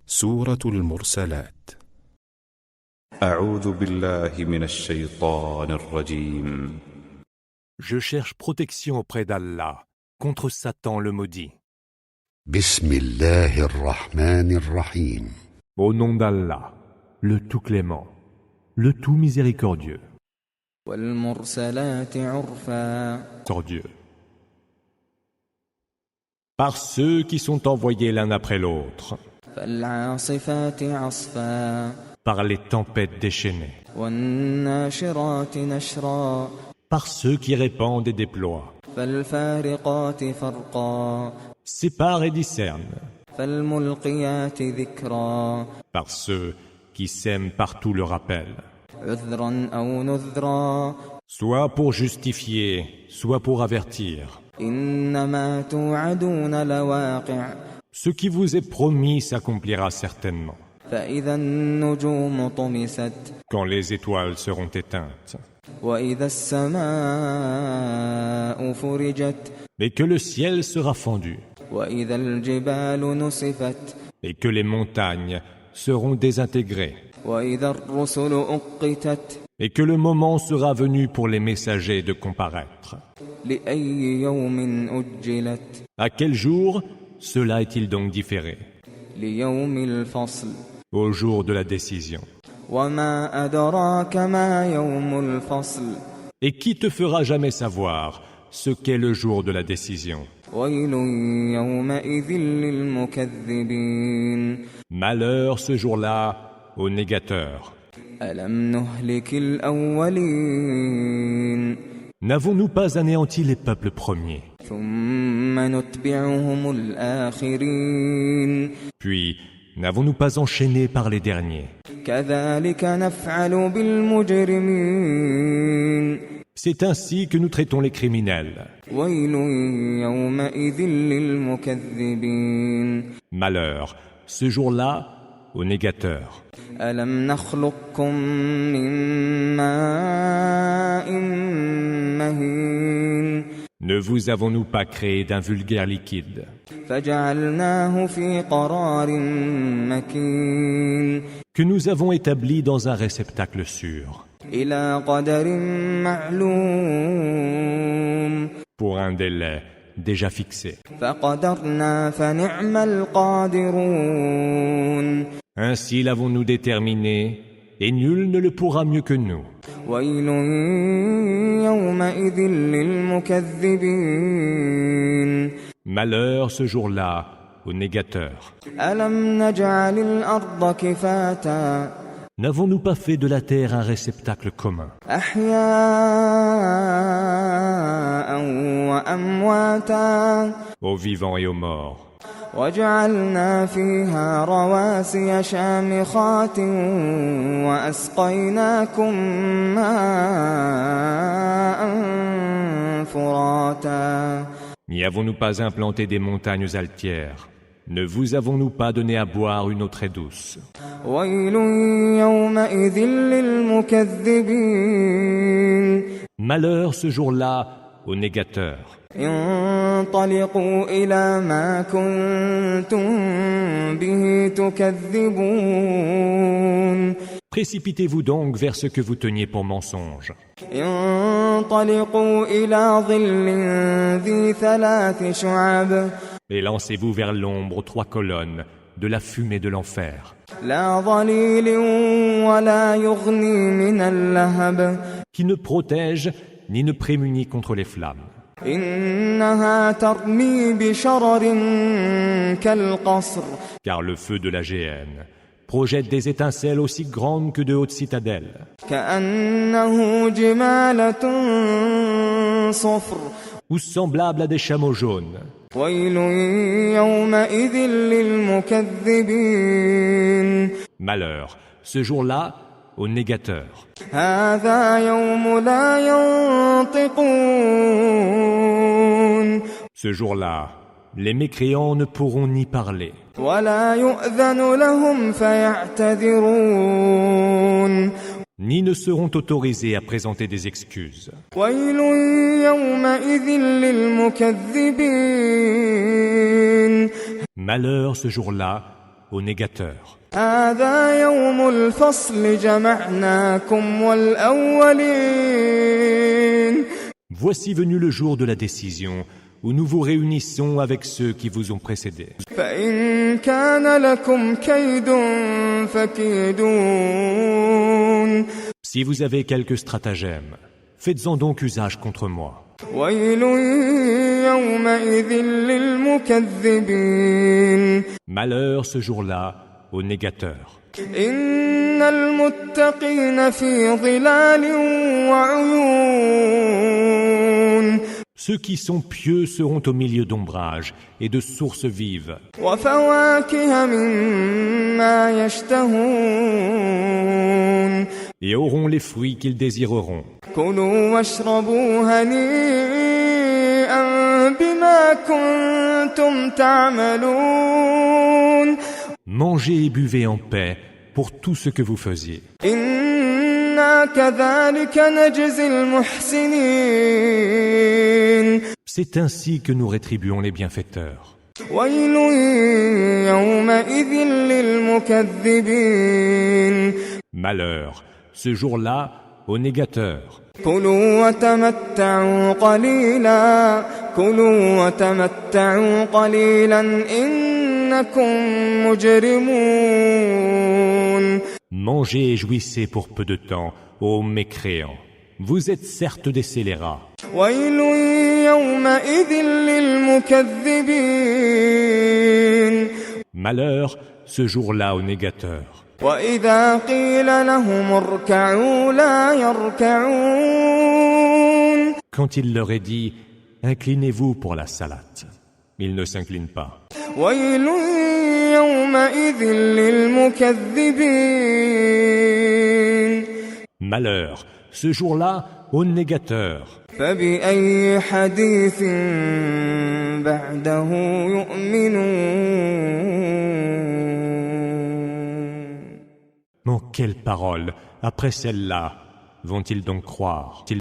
سورة المرسلات. أعوذ بالله من الشيطان الرجيم. Je cherche protection auprès d'Allah contre Satan le maudit. بسم الله الرحمن الرحيم. Au nom d'Allah, le tout clément, le tout miséricordieux. والمرسلات عرفا. Miséricordieux. Par ceux qui sont envoyés l'un après l'autre, فالعاصفات عصفا. par les tempêtes déchaînées, والناشرات نشرا. par ceux qui répandent et déploient, فالفارقات فرقا. séparent et discernent, فالملقيات ذكرا. par ceux qui sèment partout le rappel, عذرا أو نذرا. soit pour justifier, soit pour avertir. إنما توعدون لواقع. Ce qui vous est promis s'accomplira certainement, فإذا النجوم طمست. quand les étoiles seront éteintes, وإذا السماء فرجت. et que le ciel sera fendu, وإذا الجبال نسفت. et que les montagnes seront désintégrées, وإذا الرسل أقتت. et que le moment sera venu pour les messagers de comparaître. لأي يوم أجلت. À quel jour cela est-il donc différé? ليوم الفصل. Au jour de la décision. وما أدراك ما يوم الفصل. Et qui te fera jamais savoir ce qu'est le jour de la décision? ويل يومئذ للمكذبين. Malheur ce jour-là aux négateurs. ألم نهلك الأولين. N'avons-nous pas anéanti les peuples premiers? ثم نتبعهم الآخرين. Puis, n'avons-nous pas enchaîné par les derniers? كذلك نفعل بالمجرمين. C'est ainsi que nous traitons les criminels. ويل يومئذ للمكذبين. Malheur ce jour-là aux négateurs. ألم نخلقكم من ماء مهين. Ne vous avons-nous pas créé d'un vulgaire liquide, فجعلناه في قرار مكين. que nous avons établi dans un réceptacle sûr, إلى قدر معلوم. pour un délai déjà fixé. فقدرنا فنعم القادرون. Ainsi l'avons-nous déterminé, et nul ne le pourra mieux que nous. ويل يومئذ للمكذبين. Malheur ce jour-là aux négateurs. ألم نجعل الأرض كفاتا. N'avons-nous pas fait de la terre un réceptacle commun, أحياء وأمواتا. aux vivants et aux morts, وجعلنا فيها رواسي شامخات وأسقيناكم ماء فراتا. n'y avons-nous pas implanté des montagnes altières? Ne vous avons-nous pas donné à boire une eau très douce? ويل يومئذ للمكذبين. Malheur ce jour-là aux négateurs. انطلقوا إلى ما كنتم به تكذبون. Précipitez-vous donc vers ce que vous teniez pour mensonge. انطلقوا إلى ظل ذي 3 شعب. Et lancez-vous vers l'ombre aux 3 colonnes de la fumée de l'enfer, لا ظليل ولا يغني من اللهب. qui ne protège ni ne prémunit contre les flammes. إنها ترمي بشرر كالقصر. Car le feu de la géhenne projette des étincelles aussi grandes que de hautes citadelles, كأنه جمالة صفر. ou semblables à des chameaux jaunes. ويل يومئذ للمكذبين. Malheur ce jour-là aux négateurs. هذا يوم لا ينطقون. Ce jour-là, les mécréants ne pourront ni parler, ولا يؤذن لهم فيعتذرون. ni ne seront autorisés à présenter des excuses. ويل يومئذ للمكذبين. Malheur ce jour-là aux négateurs. هذا يوم الفصل جمعناكم والأولين. Voici venu le jour de la décision, où nous vous réunissons avec ceux qui vous ont précédés. فإن كان لكم كيد فكيدون. Si vous avez quelques stratagèmes, faites-en donc usage contre moi. ويل يومئذ للمكذبين. Malheur ce jour-là aux négateurs. إن المتقين في ظلال وعيون. Ceux qui sont pieux seront au milieu d'ombrages et de sources vives, وفواكه مما يشتهون. et auront les fruits qu'ils désireront. كلوا واشربوا هنيئا بما كنتم تعملون. Mangez et buvez en paix pour tout ce que vous faisiez. إنا كذلك نجزي المحسنين. C'est ainsi que nous rétribuons les bienfaiteurs. ويل يومئذ للمكذبين. Malheur, ce jour-là, aux négateurs. كلوا وتمتعوا قليلا كلوا وتمتعوا قليلا إنكم مجرمون. Mangez et jouissez pour peu de temps, ô mécréants. Vous êtes certes des scélérats. ويل يومئذ للمكذبين. Malheur, ce jour-là, aux négateurs. وإذا قيل لهم اركعوا لا يركعون. Quand il leur est dit « Inclinez-vous pour la salate », ils ne s'inclinent pas. ويل يومئذ للمكذبين. Malheur, ce jour-là, aux négateurs. فبأي حديث بعده يؤمنون. En quelles paroles, après celle-là, vont-ils donc croire ?